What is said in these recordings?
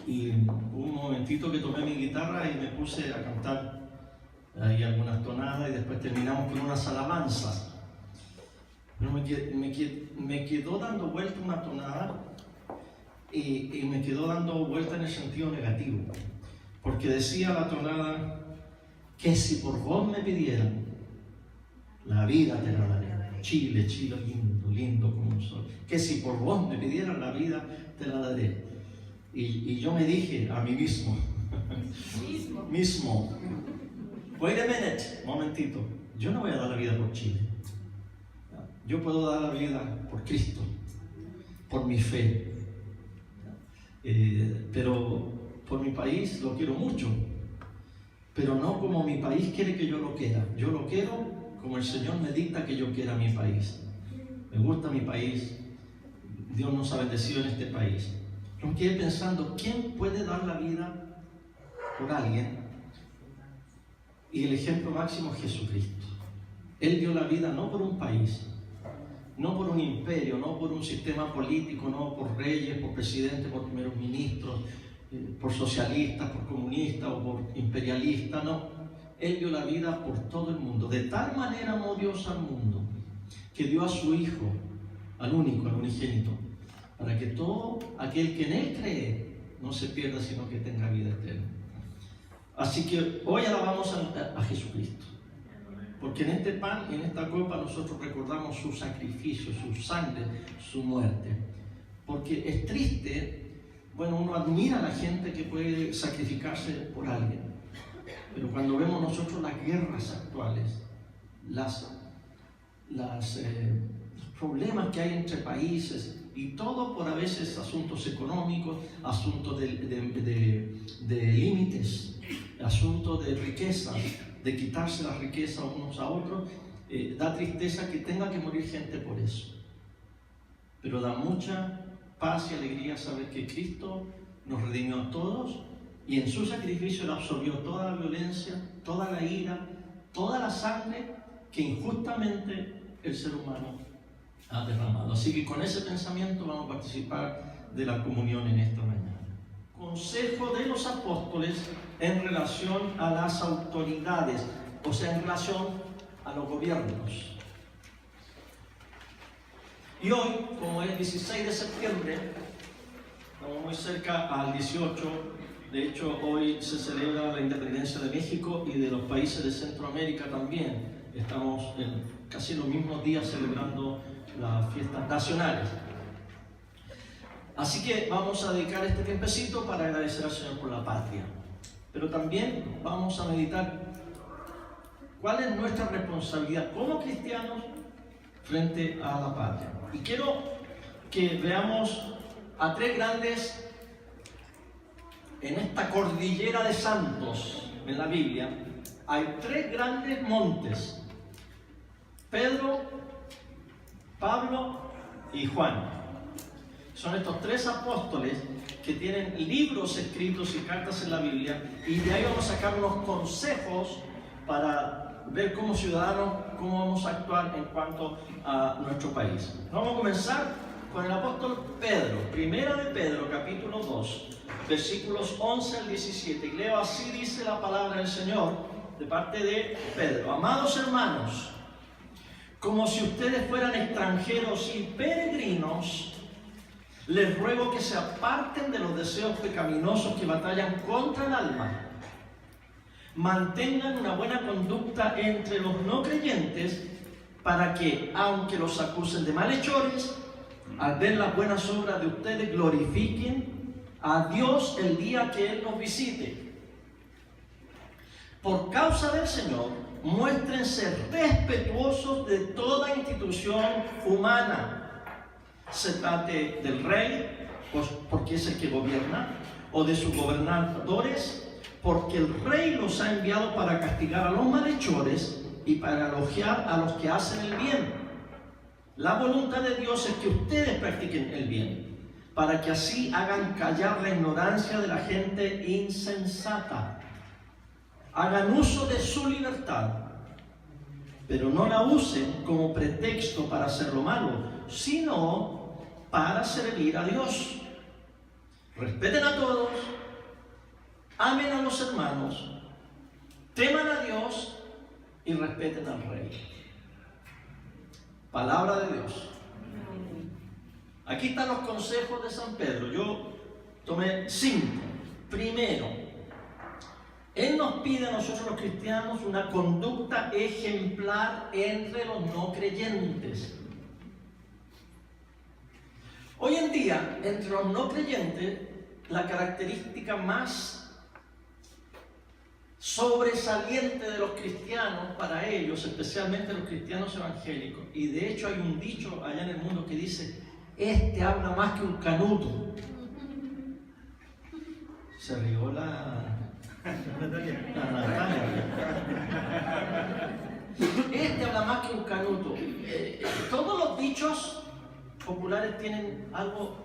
y un momentito que tomé mi guitarra y me puse a cantar ahí algunas tonadas y después terminamos con unas alabanzas. Pero me quedó dando vuelta una tonada y me quedó dando vuelta en el sentido negativo, porque decía la tonada que si por vos me pidieran, la vida te la daré. Chile, Chile, lindo, lindo como un sol. Que si por vos me pidieran, la vida te la daré. Y yo me dije a mí mismo, wait a minute, momentito, yo no voy a dar la vida por Chile. Yo puedo dar la vida por Cristo, por mi fe. Pero por mi país lo quiero mucho, pero no como mi país quiere que yo lo quiera. Yo lo quiero como el Señor me dicta que yo quiera mi país. Me gusta mi país, Dios nos ha bendecido en este país. Yo me quedé pensando, ¿quién puede dar la vida por alguien? Y el ejemplo máximo es Jesucristo. Él dio la vida no por un país, no por un imperio, no por un sistema político, no por reyes, por presidentes, por primeros ministros, por socialistas, por comunistas o por imperialistas, no. Él dio la vida por todo el mundo. De tal manera amó Dios al mundo que dio a su Hijo, al único, al unigénito, para que todo aquel que en Él cree no se pierda, sino que tenga vida eterna. Así que hoy alabamos a Jesucristo, porque en este pan y en esta copa nosotros recordamos su sacrificio, su sangre, su muerte. Porque es triste, bueno, uno admira a la gente que puede sacrificarse por alguien. Pero cuando vemos nosotros las guerras actuales, los problemas que hay entre países, y todo por a veces asuntos económicos, asuntos de límites, asuntos de riqueza, de quitarse la riqueza unos a otros, da tristeza que tenga que morir gente por eso. Pero da mucha paz y alegría saber que Cristo nos redimió a todos, y en su sacrificio Él absorbió toda la violencia, toda la ira, toda la sangre que injustamente el ser humano ha derramado. Así que con ese pensamiento vamos a participar de la comunión en esta mañana. Consejo de los apóstoles en relación a las autoridades, o sea, en relación a los gobiernos. Y hoy, como es 16 de septiembre, estamos muy cerca al 18. De hecho, hoy se celebra la independencia de México y de los países de Centroamérica también. Estamos en casi los mismos días celebrando las fiestas nacionales. Así que vamos a dedicar este tiempecito para agradecer al Señor por la patria. Pero también vamos a meditar cuál es nuestra responsabilidad como cristianos frente a la patria. Y quiero que veamos a tres grandes. En esta cordillera de santos en la Biblia hay tres grandes montes: Pedro, Pablo y Juan. Son estos tres apóstoles que tienen libros escritos y cartas en la Biblia, y de ahí vamos a sacar unos consejos para ver como ciudadanos cómo vamos a actuar en cuanto a nuestro país. Vamos a comenzar con el apóstol Pedro. Primera de Pedro, capítulo 2, versículos 11 al 17. Y leo así, dice la palabra del Señor de parte de Pedro: amados hermanos, como si ustedes fueran extranjeros y peregrinos, les ruego que se aparten de los deseos pecaminosos que batallan contra el alma. Mantengan una buena conducta entre los no creyentes, para que, aunque los acusen de malhechores, al ver las buenas obras de ustedes, glorifiquen a Dios el día que Él nos visite. Por causa del Señor, muéstrense respetuosos de toda institución humana, se trate del rey, pues porque es el que gobierna, o de sus gobernadores, porque el rey los ha enviado para castigar a los malhechores y para elogiar a los que hacen el bien. La voluntad de Dios es que ustedes practiquen el bien, para que así hagan callar la ignorancia de la gente insensata. Hagan uso de su libertad, pero no la usen como pretexto para hacer lo malo, sino para servir a Dios. respeten a todos, amen a los hermanos, teman a Dios y respeten al Rey. Palabra de Dios. Aquí están los consejos de San Pedro. Yo tomé 5. Primero, Él nos pide a nosotros los cristianos una conducta ejemplar entre los no creyentes. Hoy en día, entre los no creyentes, la característica más sobresaliente de los cristianos, para ellos, especialmente los cristianos evangélicos, y de hecho hay un dicho allá en el mundo que dice: este habla más que un canuto. Se rió la Natalia. Este habla más que un canuto. Todos los dichos populares tienen algo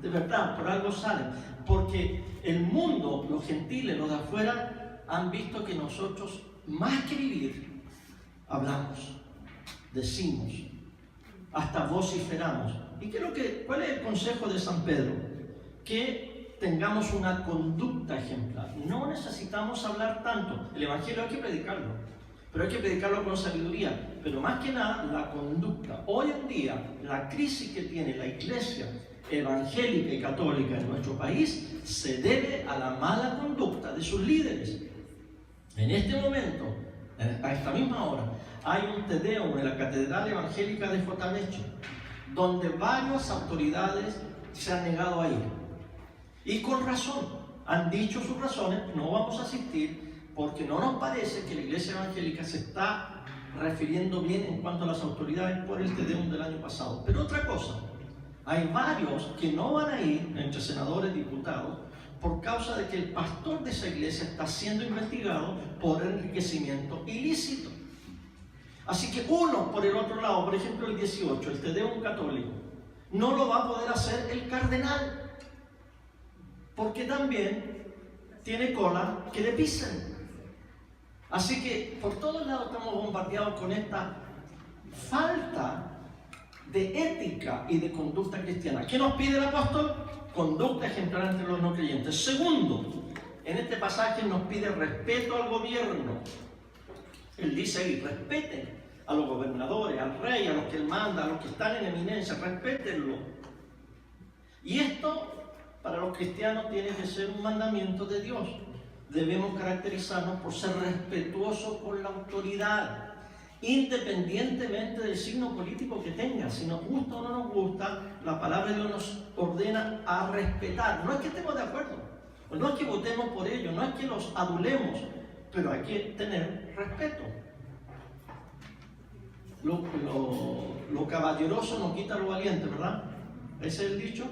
de verdad, por algo salen, porque el mundo, los gentiles, los de afuera, han visto que nosotros, más que vivir, hablamos, decimos, hasta vociferamos. ¿Y cuál es el consejo de San Pedro? Que tengamos una conducta ejemplar. No necesitamos hablar tanto. El Evangelio hay que predicarlo, pero hay que predicarlo con sabiduría. Pero más que nada, la conducta. Hoy en día, la crisis que tiene la iglesia evangélica y católica en nuestro país se debe a la mala conducta de sus líderes. En este momento, a esta misma hora, hay un Te Deum en la Catedral Evangélica de Fotanecho, donde varias autoridades se han negado a ir. Y con razón, han dicho sus razones: no vamos a asistir porque no nos parece que la Iglesia Evangélica se está refiriendo bien en cuanto a las autoridades por el Te Deum del año pasado. Pero otra cosa, hay varios que no van a ir, entre senadores, diputados, por causa de que el pastor de esa iglesia está siendo investigado por enriquecimiento ilícito. Así que uno, por el otro lado, por ejemplo el 18, el Te Deum católico, no lo va a poder hacer el cardenal, porque también tiene cola que le pisen. Así que por todos lados estamos bombardeados con esta falta de ética y de conducta cristiana. ¿Qué nos pide el apóstol? Conducta ejemplar entre los no creyentes. Segundo, en este pasaje nos pide respeto al gobierno. Él dice ahí: respeten a los gobernadores, al rey, a los que él manda, a los que están en eminencia, respétenlo. Y esto, para los cristianos, tiene que ser un mandamiento de Dios. Debemos caracterizarnos por ser respetuosos con la autoridad, independientemente del signo político que tenga. Si nos gusta o no nos gusta, la palabra de Dios nos ordena a respetar. No es que estemos de acuerdo, no es que votemos por ellos, no es que los adulemos, pero hay que tener respeto. Lo caballeroso no quita lo valiente, ¿verdad? Ese es el dicho.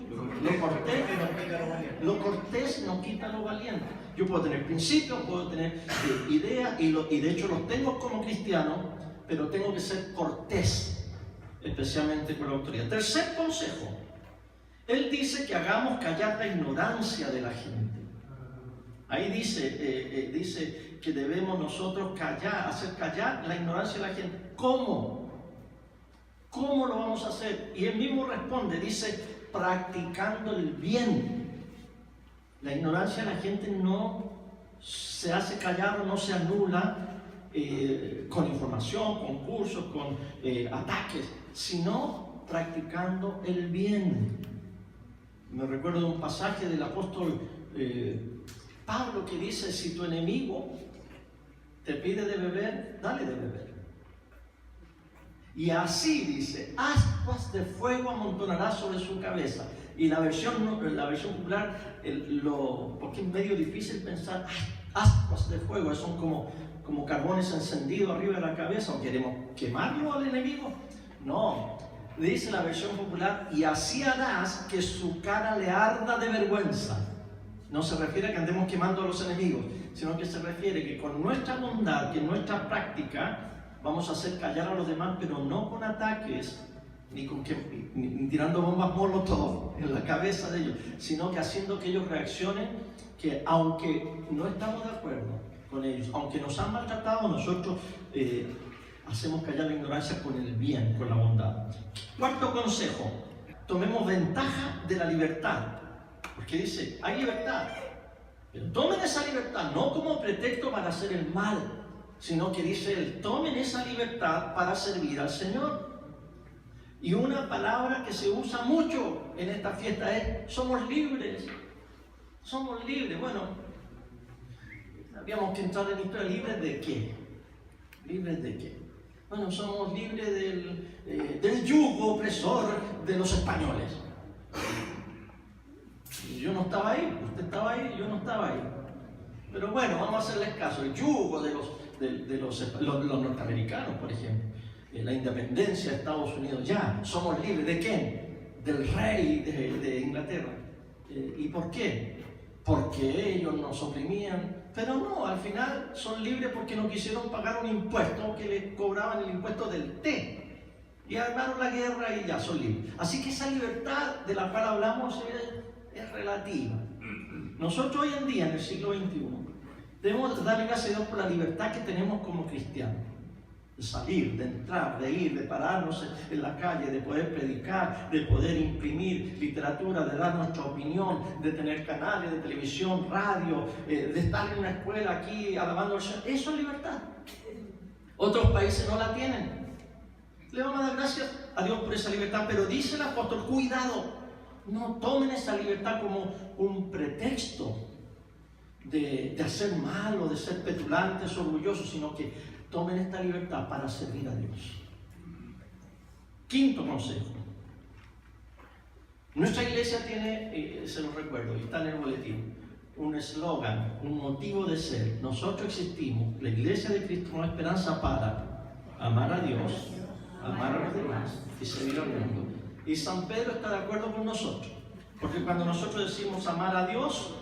Lo cortés no quita lo valiente. Yo puedo tener principios, puedo tener ideas, y de hecho los tengo como cristiano, pero tengo que ser cortés, especialmente con la autoridad. Tercer consejo, él dice que hagamos callar la ignorancia de la gente. Ahí dice que debemos nosotros hacer callar la ignorancia de la gente. ¿Cómo? ¿Cómo lo vamos a hacer? Y él mismo responde, dice: practicando el bien. La ignorancia de la gente no se hace callar o no se anula con información, con cursos, con ataques, sino practicando el bien. Me recuerdo de un pasaje del apóstol Pablo que dice: si tu enemigo te pide de beber, dale de beber. Y así dice: ascuas de fuego amontonará sobre su cabeza. Y la versión popular, porque es medio difícil pensar, ascuas de fuego, son como carbones encendidos arriba de la cabeza, o queremos quemarlo al enemigo. No, dice la versión popular: y así harás que su cara le arda de vergüenza. No se refiere a que andemos quemando a los enemigos, sino que se refiere que con nuestra bondad, que en nuestra práctica, vamos a hacer callar a los demás, pero no con ataques, ni tirando bombas molotov en la cabeza de ellos, sino que haciendo que ellos reaccionen, que aunque no estamos de acuerdo con ellos, aunque nos han maltratado, nosotros hacemos callar la ignorancia con el bien, con la bondad. Cuarto consejo: tomemos ventaja de la libertad Porque dice, hay libertad. Pero tomen esa libertad no como pretexto para hacer el mal, sino que dice él, tomen esa libertad para servir al Señor. Y una palabra que se usa mucho en esta fiesta es, somos libres. Somos libres. Bueno, habíamos que entrar en historia. ¿Libres de qué? ¿Libres de qué? Bueno, somos libres del yugo opresor de los españoles. Yo no estaba ahí, usted estaba ahí, yo no estaba ahí. Pero bueno, vamos a hacerles caso. El yugo de los norteamericanos, por ejemplo. La independencia de Estados Unidos. Ya, somos libres. ¿De quién? Del rey de Inglaterra. ¿Y por qué? Porque ellos nos oprimían. Pero no, al final son libres porque no quisieron pagar un impuesto que les cobraban el impuesto del té. Y armaron la guerra y ya son libres. Así que esa libertad de la cual hablamos es relativa. Nosotros hoy en día, en el siglo XXI, debemos darle gracias a Dios por la libertad que tenemos como cristianos. De salir, de entrar, de ir, de pararnos en la calle, de poder predicar, de poder imprimir literatura, de dar nuestra opinión, de tener canales de televisión, radio, de estar en una escuela aquí alabando al Señor. Eso es libertad. Otros países no la tienen. Le vamos a dar gracias a Dios por esa libertad, pero dice el apóstol, cuidado, no tomen esa libertad como un pretexto de hacer mal o de ser petulantes, orgullosos, sino que tomen esta libertad para servir a Dios. Quinto consejo. Nuestra iglesia tiene, se los recuerdo, y está en el boletín, un eslogan, un motivo de ser. Nosotros existimos, la Iglesia de Cristo Nueva Esperanza, para amar a Dios, amar a los demás y servir al mundo. Y San Pedro está de acuerdo con nosotros, porque cuando nosotros decimos amar a Dios,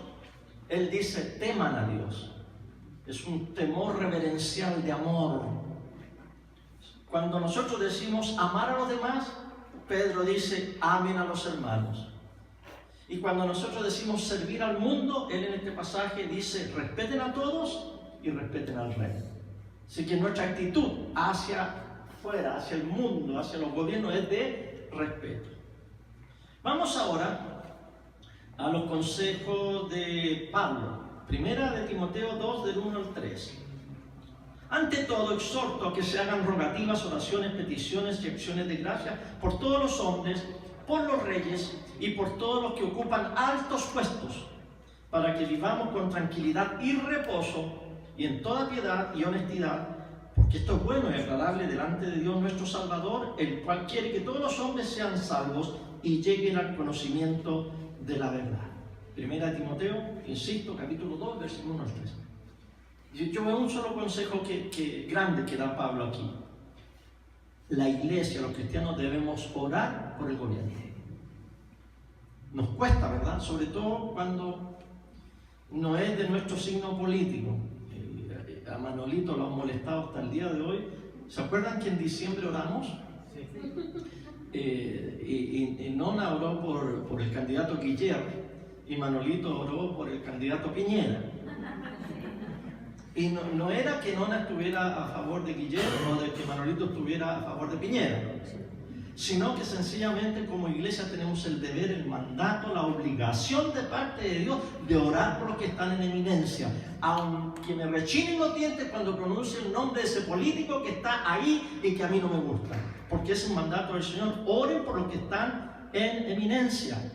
él dice teman a Dios. Es un temor reverencial de amor. Cuando nosotros decimos amar a los demás, Pedro dice amen a los hermanos. Y cuando nosotros decimos servir al mundo, él en este pasaje dice respeten a todos y respeten al rey. Así que nuestra actitud hacia afuera, hacia el mundo, hacia los gobiernos es de respeto. Vamos ahora a los consejos de Pablo. Primera de Timoteo 2, del 1 al 3. Ante todo, exhorto a que se hagan rogativas, oraciones, peticiones y acciones de gracia por todos los hombres, por los reyes y por todos los que ocupan altos puestos, para que vivamos con tranquilidad y reposo y en toda piedad y honestidad, porque esto es bueno y agradable delante de Dios nuestro Salvador, el cual quiere que todos los hombres sean salvos y lleguen al conocimiento de la verdad. Primera de Timoteo, insisto, capítulo 2, versículo 1 al 3. Yo veo un solo consejo grande que da Pablo aquí. La iglesia, los cristianos, debemos orar por el gobierno. Nos cuesta, ¿verdad? Sobre todo cuando no es de nuestro signo político. A Manolito lo han molestado hasta el día de hoy. ¿Se acuerdan que en diciembre oramos? Sí. Y Nona oró por el candidato Guillermo. Y Manolito oró por el candidato Piñera. Y no era que Nona estuviera a favor de Guillermo o de que Manolito estuviera a favor de Piñera, sino que sencillamente como iglesia tenemos el deber, el mandato, la obligación de parte de Dios de orar por los que están en eminencia, aunque me rechinen los dientes cuando pronuncie el nombre de ese político que está ahí y que a mí no me gusta, porque es el mandato del Señor. Oren por los que están en eminencia.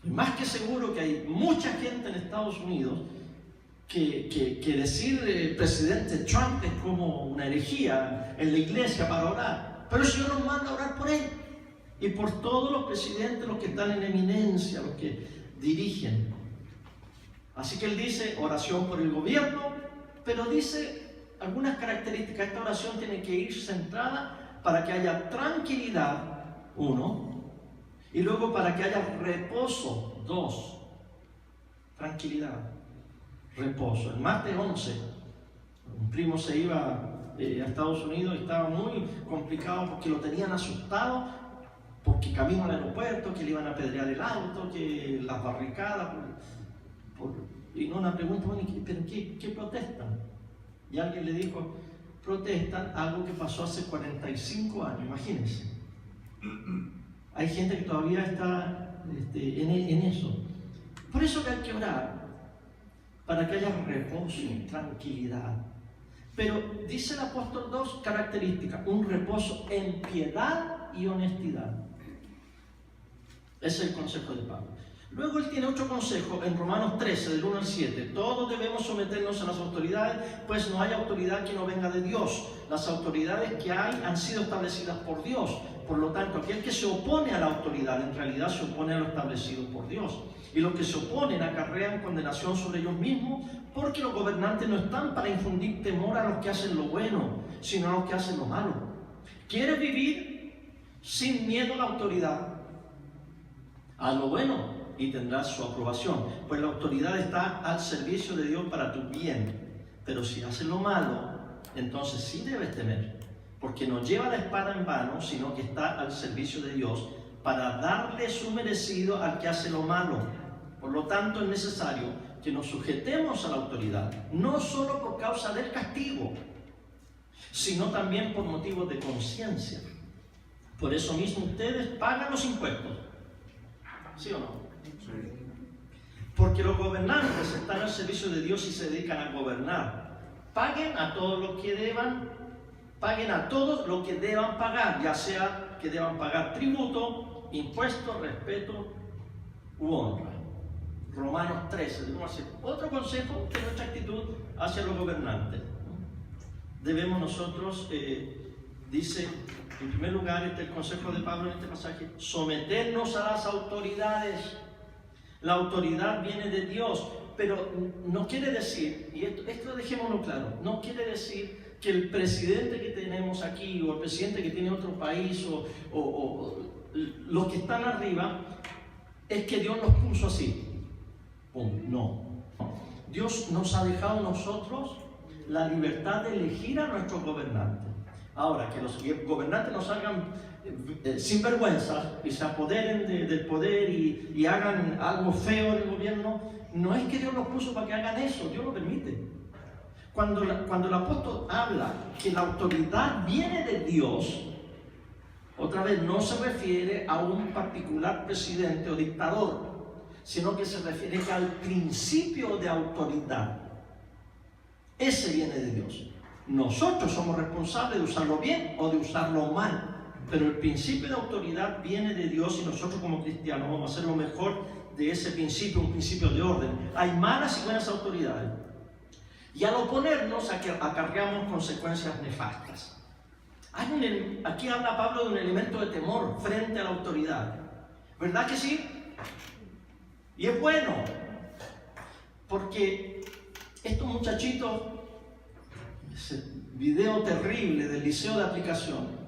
Y más que seguro que hay mucha gente en Estados Unidos que decir presidente Trump es como una herejía en la iglesia para orar. Pero el Señor nos manda a orar por él y por todos los presidentes, los que están en eminencia, los que dirigen. Así que él dice oración por el gobierno, pero dice algunas características. Esta oración tiene que ir centrada para que haya tranquilidad, 1, y luego para que haya reposo, 2. Tranquilidad, reposo. El martes 11, un primo se iba a Estados Unidos y estaba muy complicado porque lo tenían asustado, porque camino al aeropuerto, que le iban a apedrear el auto, que las barricadas. Y no una pregunta, bueno, ¿pero qué protestan? Y alguien le dijo, protestan algo que pasó hace 45 años, imagínense. Hay gente que todavía está en eso. Por eso que hay que orar, para que haya reposo, tranquilidad. Pero dice el apóstol dos características: un reposo en piedad y honestidad. Ese es el consejo de Pablo. Luego él tiene otro consejo en Romanos 13, del 1 al 7. Todos debemos someternos a las autoridades, pues no hay autoridad que no venga de Dios. Las autoridades que hay han sido establecidas por Dios. Por lo tanto, aquel que se opone a la autoridad, en realidad se opone a lo establecido por Dios. Y los que se oponen acarrean condenación sobre ellos mismos, porque los gobernantes no están para infundir temor a los que hacen lo bueno, sino a los que hacen lo malo. ¿Quieres vivir sin miedo a la autoridad? Haz lo bueno y tendrás su aprobación, pues la autoridad está al servicio de Dios para tu bien. Pero si haces lo malo, entonces sí debes temer, porque no lleva la espada en vano, sino que está al servicio de Dios para darle su merecido al que hace lo malo. Por lo tanto, es necesario que nos sujetemos a la autoridad, no solo por causa del castigo, sino también por motivos de conciencia. Por eso mismo ustedes pagan los impuestos, ¿sí o no? Porque los gobernantes están al servicio de Dios y se dedican a gobernar. Paguen a todos los que deban, paguen a todos lo que deban pagar, ya sea que deban pagar tributo, impuestos, respeto u honra. Romanos 13, debemos hacer otro consejo de nuestra actitud hacia los gobernantes. Debemos nosotros, dice, en primer lugar, este es el consejo de Pablo en este pasaje: someternos a las autoridades. La autoridad viene de Dios, pero no quiere decir, y esto dejémoslo claro, no quiere decir que el presidente que tenemos aquí, o el presidente que tiene otro país, o los que están arriba, es que Dios los puso así. No. Dios nos ha dejado a nosotros la libertad de elegir a nuestros gobernantes. Ahora, que los gobernantes nos hagan sin vergüenza y se apoderen del poder y hagan algo feo en el gobierno, no es que Dios los puso para que hagan eso, Dios lo permite. Cuando el apóstol habla que la autoridad viene de Dios, otra vez no se refiere a un particular presidente o dictador, sino que se refiere al principio de autoridad. Ese viene de Dios. Nosotros somos responsables de usarlo bien o de usarlo mal, pero el principio de autoridad viene de Dios y nosotros como cristianos vamos a hacer lo mejor de ese principio, un principio de orden. Hay malas y buenas autoridades, y al oponernos acarreamos consecuencias nefastas. Aquí habla Pablo de un elemento de temor frente a la autoridad, ¿verdad que sí? Y es bueno, porque estos muchachitos, ese video terrible del liceo de aplicación,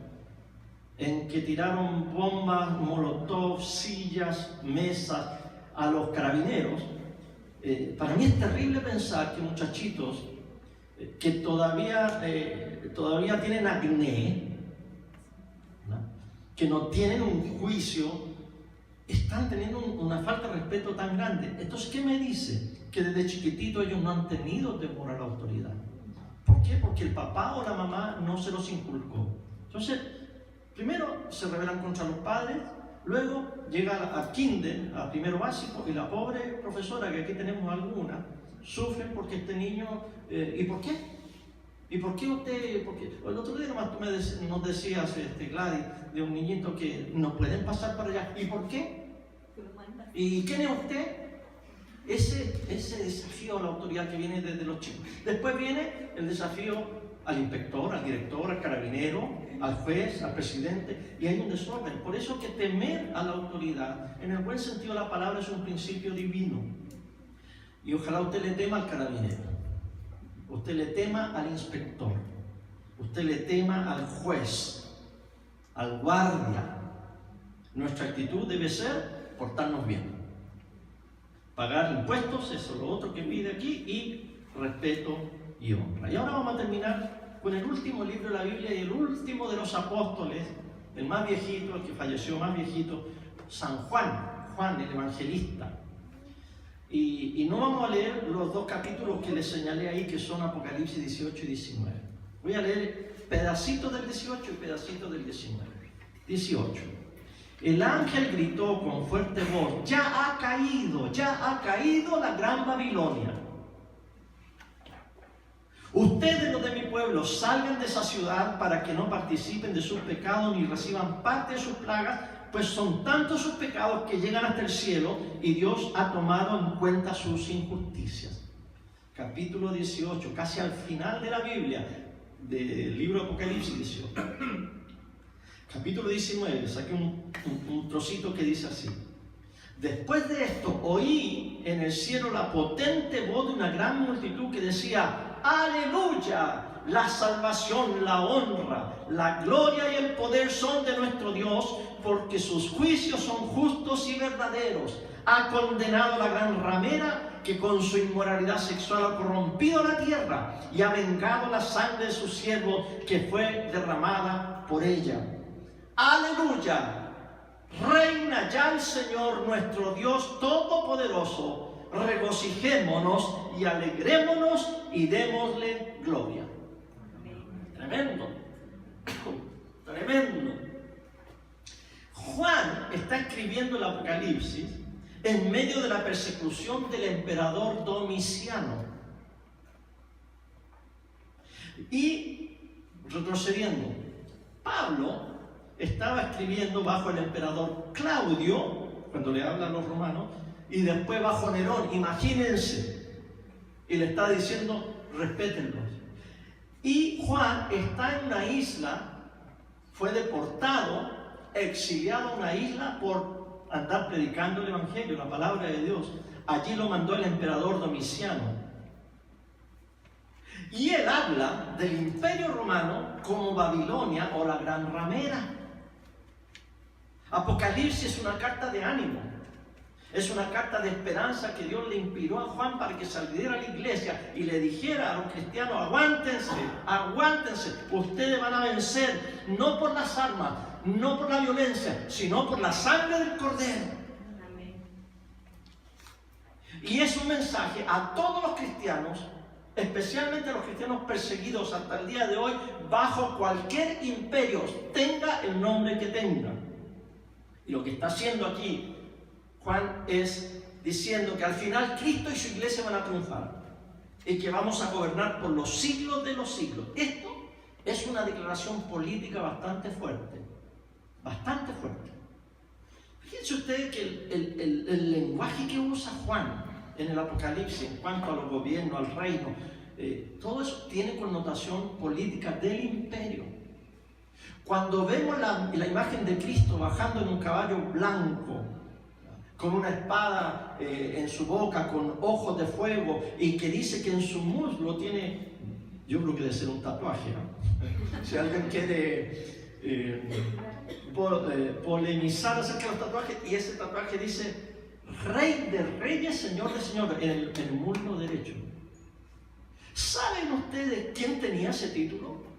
en que tiraron bombas, molotov, sillas, mesas a los carabineros, para mí es terrible pensar que muchachitos que todavía tienen acné, ¿no?, que no tienen un juicio, están teniendo una falta de respeto tan grande. Entonces, ¿qué me dice? Que desde chiquitito ellos no han tenido temor a la autoridad. ¿Por qué? Porque el papá o la mamá no se los inculcó. Entonces, primero se rebelan contra los padres, luego llega al kinder, a primero básico, y la pobre profesora, que aquí tenemos alguna, sufre porque este niño... ¿Y por qué? ¿Y por qué usted? Porque el otro día nomás tú nos decías, Gladys, de un niñito que no pueden pasar para allá. ¿Y por qué? ¿Y quién es usted? Ese desafío a la autoridad que viene desde los chicos. Después viene el desafío al inspector, al director, al carabinero, al juez, al presidente, y hay un desorden. Por eso que temer a la autoridad, en el buen sentido de la palabra, es un principio divino. Y ojalá usted le tema al carabinero, usted le tema al inspector, usted le tema al juez, al guardia. Nuestra actitud debe ser portarnos bien, pagar impuestos, eso es lo otro que pide aquí, y respeto y honra. Y ahora vamos a terminar con el último libro de la Biblia y el último de los apóstoles, el más viejito, el que falleció más viejito, San Juan el Evangelista. Y no vamos a leer los dos capítulos que les señalé ahí, que son Apocalipsis 18 y 19. Voy a leer pedacitos del 18 y pedacitos del 19. 18. El ángel gritó con fuerte voz: ya ha caído la gran Babilonia. Ustedes, los de mi pueblo, salgan de esa ciudad para que no participen de sus pecados ni reciban parte de sus plagas, pues son tantos sus pecados que llegan hasta el cielo y Dios ha tomado en cuenta sus injusticias. Capítulo 18, casi al final de la Biblia, del libro de Apocalipsis 18. Capítulo 19, saqué un trocito que dice así: después de esto oí en el cielo la potente voz de una gran multitud que decía: ¡aleluya! La salvación, la honra, la gloria y el poder son de nuestro Dios, porque sus juicios son justos y verdaderos. Ha condenado a la gran ramera que con su inmoralidad sexual ha corrompido la tierra y ha vengado la sangre de su siervo que fue derramada por ella. ¡Aleluya! Reina ya el Señor nuestro Dios Todopoderoso. Regocijémonos y alegrémonos y démosle gloria. Tremendo. Tremendo. Juan está escribiendo el Apocalipsis en medio de la persecución del emperador Domiciano. Y retrocediendo, Pablo estaba escribiendo bajo el emperador Claudio, cuando le habla a los romanos, y después bajo Nerón, imagínense, y le está diciendo: respétenlos. Y Juan está en una isla, fue deportado, exiliado a una isla por andar predicando el evangelio, la palabra de Dios. Allí lo mandó el emperador Domiciano. Y él habla del imperio romano como Babilonia o la gran ramera. Apocalipsis es una carta de ánimo, es una carta de esperanza que Dios le inspiró a Juan para que saliera a la iglesia y le dijera a los cristianos: aguántense, aguántense, ustedes van a vencer, no por las armas, no por la violencia, sino por la sangre del Cordero. Amén. Y es un mensaje a todos los cristianos, especialmente a los cristianos perseguidos hasta el día de hoy, bajo cualquier imperio, tenga el nombre que tenga. Y lo que está haciendo aquí Juan es diciendo que al final Cristo y su iglesia van a triunfar y que vamos a gobernar por los siglos de los siglos. Esto es una declaración política bastante fuerte, bastante fuerte. Fíjense ustedes que el lenguaje que usa Juan en el Apocalipsis en cuanto a los gobiernos, al reino, todo eso tiene connotación política del imperio. Cuando vemos la imagen de Cristo bajando en un caballo blanco, con una espada en su boca, con ojos de fuego, y que dice que en su muslo tiene, yo creo que debe ser un tatuaje, ¿no? Si alguien quiere polemizar acerca de los tatuajes, y ese tatuaje dice: Rey de reyes, Señor de señores, en el muslo derecho. ¿Saben ustedes quién tenía ese título?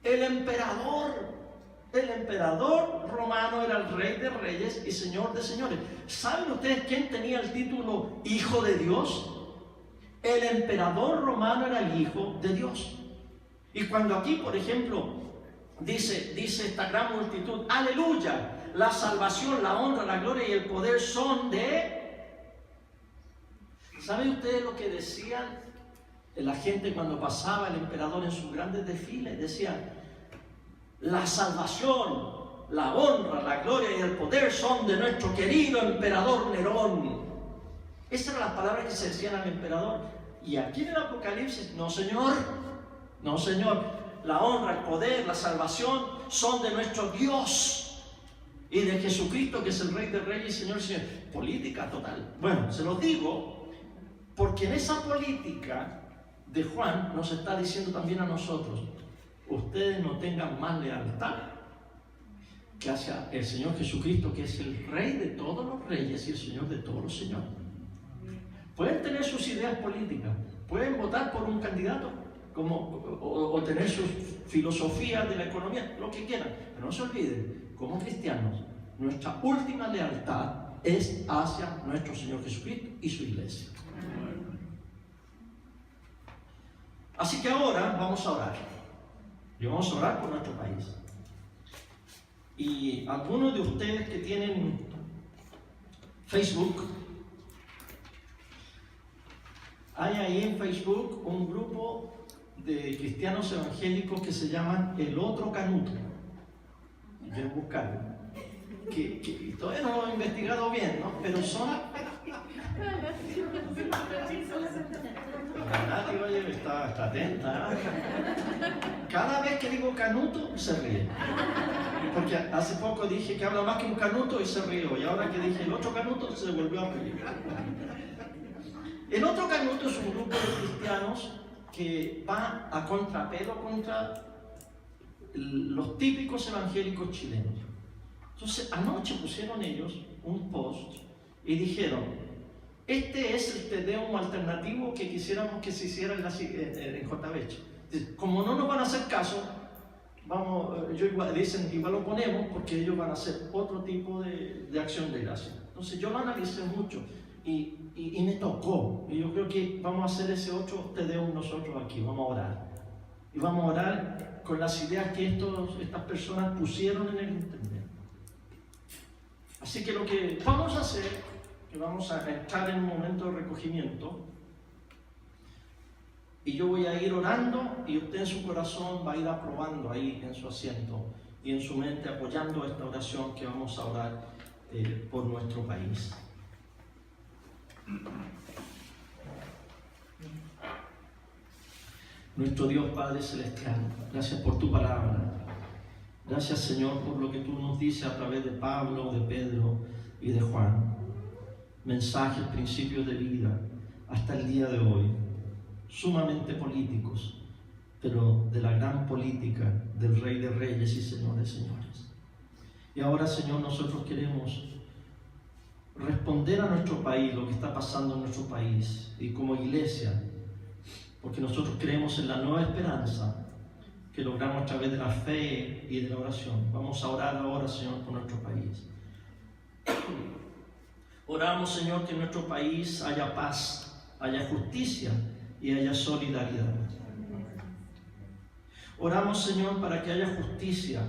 El emperador romano era el rey de reyes y señor de señores. ¿Saben ustedes quién tenía el título Hijo de Dios? El emperador romano era el Hijo de Dios. Y cuando aquí, por ejemplo, dice esta gran multitud: aleluya, la salvación, la honra, la gloria y el poder son de... ¿Saben ustedes lo que decían la gente cuando pasaba el emperador en sus grandes desfiles? Decían: la salvación, la honra, la gloria y el poder son de nuestro querido emperador Nerón. Esas eran las palabras que se decían al emperador. Y aquí en el Apocalipsis: no señor, no señor, la honra, el poder, la salvación son de nuestro Dios y de Jesucristo, que es el Rey de Reyes y Señor de Señores. Política total. Bueno, se los digo porque en esa política de Juan nos está diciendo también a nosotros: ustedes no tengan más lealtad que hacia el Señor Jesucristo, que es el Rey de todos los reyes y el Señor de todos los señores. Pueden tener sus ideas políticas, pueden votar por un candidato o tener sus filosofías de la economía, lo que quieran, pero no se olviden, como cristianos, nuestra última lealtad es hacia nuestro Señor Jesucristo y su iglesia. Así que ahora vamos a orar. Y vamos a orar por nuestro país. Y algunos de ustedes que tienen Facebook, hay ahí en Facebook un grupo de cristianos evangélicos que se llaman El Otro Canuto. Quiero buscarlo. Que todavía no lo he investigado bien, ¿no? Pero son... Nati, oye, está atenta. Cada vez que digo canuto, se ríe. Porque hace poco dije que habla más que un canuto y se rió. Y ahora que dije el otro canuto, se volvió a reír. El Otro Canuto es un grupo de cristianos que va a contrapelo contra los típicos evangélicos chilenos. Entonces, anoche pusieron ellos un post y dijeron: este es el Te Deum alternativo que quisiéramos que se hiciera en JBH. Como no nos van a hacer caso, dicen, igual lo ponemos porque ellos van a hacer otro tipo de acción de gracia. Entonces yo lo analicé mucho y me tocó. Y yo creo que vamos a hacer ese otro Te Deum nosotros aquí, vamos a orar. Y vamos a orar con las ideas que estas personas pusieron en el internet. Así que lo que vamos a hacer, que vamos a entrar en un momento de recogimiento, y yo voy a ir orando y usted en su corazón va a ir aprobando ahí en su asiento y en su mente apoyando esta oración que vamos a orar por nuestro país. Nuestro Dios Padre Celestial, gracias por tu palabra. Gracias, Señor, por lo que tú nos dices a través de Pablo, de Pedro y de Juan. Mensajes, principios de vida, hasta el día de hoy, sumamente políticos, pero de la gran política del Rey de Reyes y Señor de Señores. Y ahora, Señor, nosotros queremos responder a nuestro país, lo que está pasando en nuestro país, y como iglesia, porque nosotros creemos en la nueva esperanza que logramos a través de la fe y de la oración. Vamos a orar ahora, Señor, por nuestro país. Oramos, Señor, que en nuestro país haya paz, haya justicia y haya solidaridad. Oramos, Señor, para que haya justicia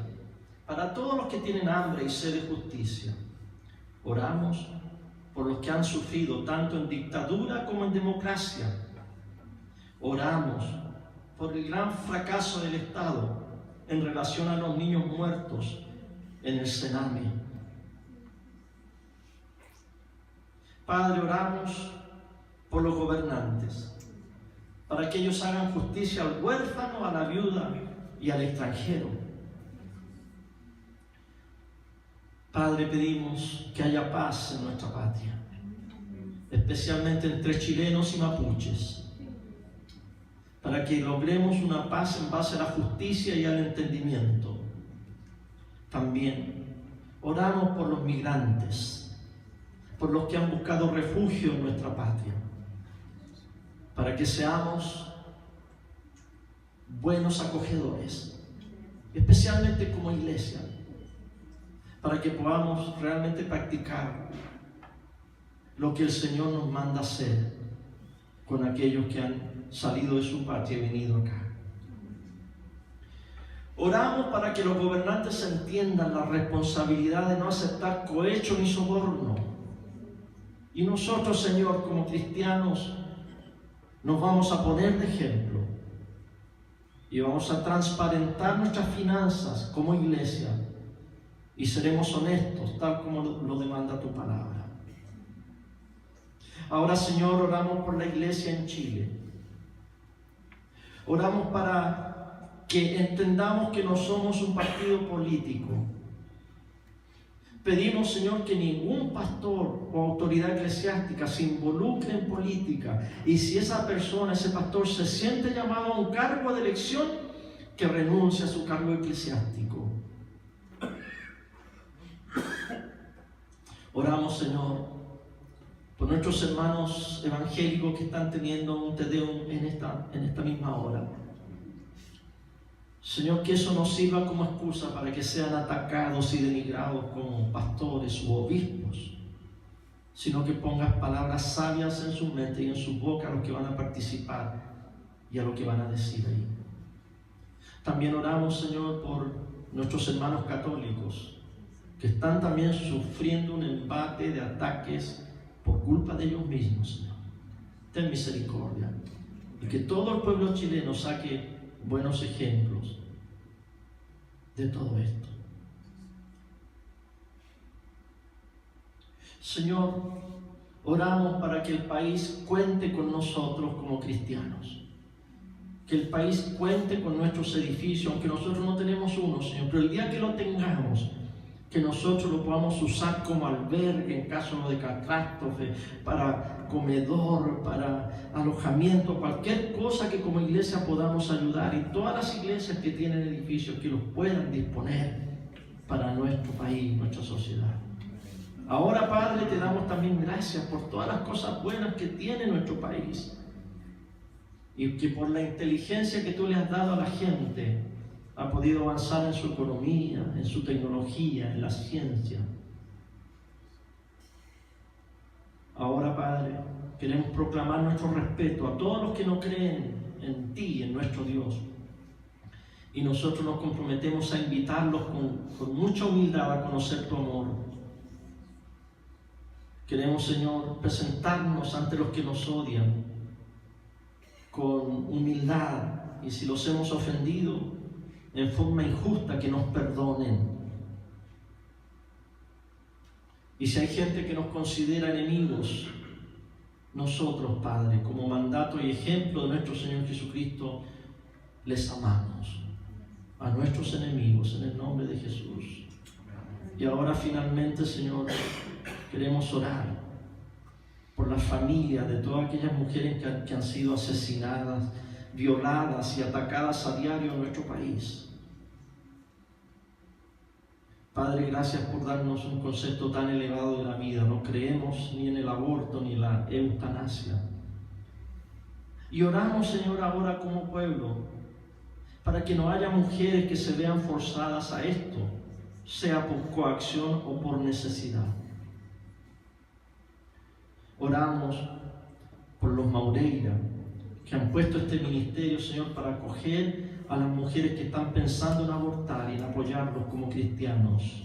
para todos los que tienen hambre y sed de justicia. Oramos por los que han sufrido tanto en dictadura como en democracia. Oramos por el gran fracaso del Estado en relación a los niños muertos en el Sename. Padre, oramos por los gobernantes, para que ellos hagan justicia al huérfano, a la viuda y al extranjero. Padre, pedimos que haya paz en nuestra patria, especialmente entre chilenos y mapuches, para que logremos una paz en base a la justicia y al entendimiento. También oramos por los migrantes, por los que han buscado refugio en nuestra patria, para que seamos buenos acogedores, especialmente como iglesia, para que podamos realmente practicar lo que el Señor nos manda hacer con aquellos que han salido de su patria y venido acá. Oramos para que los gobernantes entiendan la responsabilidad de no aceptar cohecho ni soborno. Y nosotros, Señor, como cristianos, nos vamos a poner de ejemplo y vamos a transparentar nuestras finanzas como iglesia y seremos honestos, tal como lo demanda tu palabra. Ahora, Señor, oramos por la iglesia en Chile. Oramos para que entendamos que no somos un partido político. Pedimos, Señor, que ningún pastor o autoridad eclesiástica se involucre en política. Y si esa persona, ese pastor, se siente llamado a un cargo de elección, que renuncie a su cargo eclesiástico. Oramos, Señor, por nuestros hermanos evangélicos que están teniendo un Te Deum en esta misma hora. Señor, que eso no sirva como excusa para que sean atacados y denigrados como pastores u obispos, sino que pongas palabras sabias en su mente y en su boca a los que van a participar y a lo que van a decir ahí. También oramos, Señor, por nuestros hermanos católicos que están también sufriendo un embate de ataques por culpa de ellos mismos, Señor. Ten misericordia y que todo el pueblo chileno saque buenos ejemplos de todo esto. Señor, oramos para que el país cuente con nosotros como cristianos. Que el país cuente con nuestros edificios, aunque nosotros no tenemos uno, Señor, pero el día que lo tengamos, que nosotros lo podamos usar como albergue en caso de catástrofe, para comedor, para alojamiento, cualquier cosa que como iglesia podamos ayudar, y todas las iglesias que tienen edificios que los puedan disponer para nuestro país, nuestra sociedad. Ahora, Padre, te damos también gracias por todas las cosas buenas que tiene nuestro país, y que por la inteligencia que tú le has dado a la gente ha podido avanzar en su economía, en su tecnología, en la ciencia. Ahora, Padre, queremos proclamar nuestro respeto a todos los que no creen en ti, en nuestro Dios. Y nosotros nos comprometemos a invitarlos con mucha humildad a conocer tu amor. Queremos, Señor, presentarnos ante los que nos odian con humildad, y si los hemos ofendido en forma injusta, que nos perdonen. Y si hay gente que nos considera enemigos, nosotros, Padre, como mandato y ejemplo de nuestro Señor Jesucristo, les amamos a nuestros enemigos en el nombre de Jesús. Y ahora finalmente, Señor, queremos orar por la familia de todas aquellas mujeres que han sido asesinadas, violadas y atacadas a diario en nuestro país. Padre, gracias por darnos un concepto tan elevado de la vida. No creemos ni en el aborto ni en la eutanasia. Y oramos, Señor, ahora como pueblo, para que no haya mujeres que se vean forzadas a esto, sea por coacción o por necesidad. Oramos por los Maureira, que han puesto este ministerio, Señor, para acoger a las mujeres que están pensando en abortar y en apoyarlos como cristianos.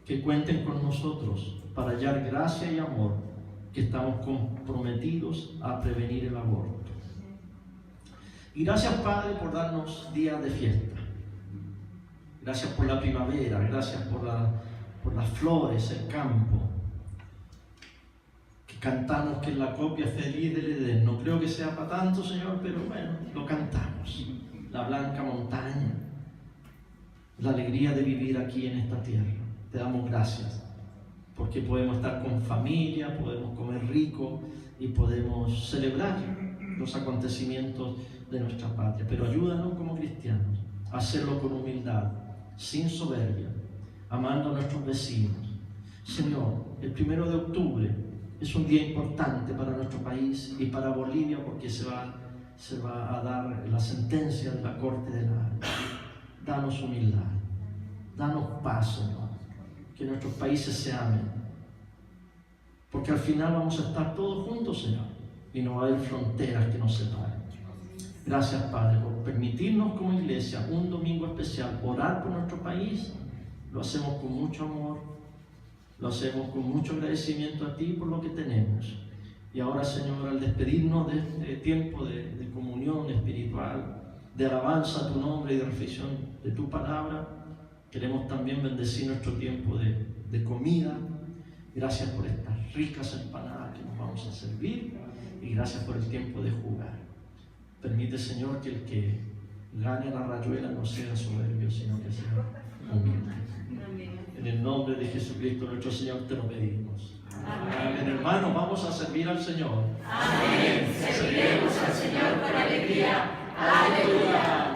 Que cuenten con nosotros para hallar gracia y amor, que estamos comprometidos a prevenir el aborto. Y gracias, Padre, por darnos días de fiesta. Gracias por la primavera, gracias por las flores, el campo. Cantamos que es la copia feliz del Edén. No creo que sea para tanto, Señor, pero bueno, lo cantamos. La blanca montaña, la alegría de vivir aquí en esta tierra. Te damos gracias, porque podemos estar con familia, podemos comer rico y podemos celebrar los acontecimientos de nuestra patria. Pero ayúdanos como cristianos a hacerlo con humildad, sin soberbia, amando a nuestros vecinos. Señor, el 1 de octubre es un día importante para nuestro país y para Bolivia, porque se va a dar la sentencia de la Corte de la Haya. Danos humildad, danos paz, Señor, que nuestros países se amen, porque al final vamos a estar todos juntos, Señor, y no va a haber fronteras que nos separen. Gracias, Padre, por permitirnos como iglesia un domingo especial orar por nuestro país. Lo hacemos con mucho amor. Lo hacemos con mucho agradecimiento a ti por lo que tenemos. Y ahora, Señor, al despedirnos de este tiempo de comunión espiritual, de alabanza a tu nombre y de reflexión de tu palabra, queremos también bendecir nuestro tiempo de comida. Gracias por estas ricas empanadas que nos vamos a servir, y gracias por el tiempo de jugar. Permite, Señor, que el que gane la rayuela no sea soberbio, sino que sea humilde. En el nombre de Jesucristo nuestro Señor te lo pedimos. Amén. Hermanos, vamos a servir al Señor. Amén. Serviremos al Señor con alegría. Aleluya.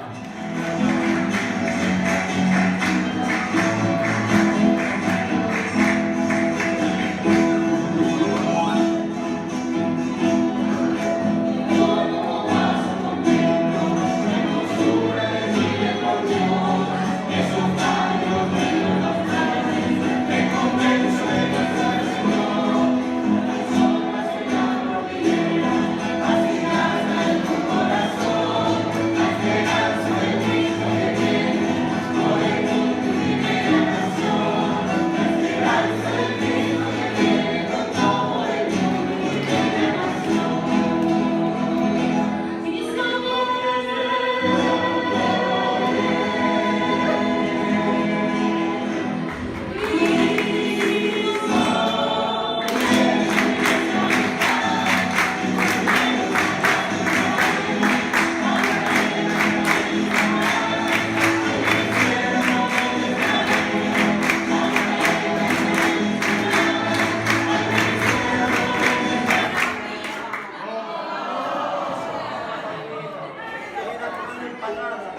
Al final de tu corazón, al final apagada.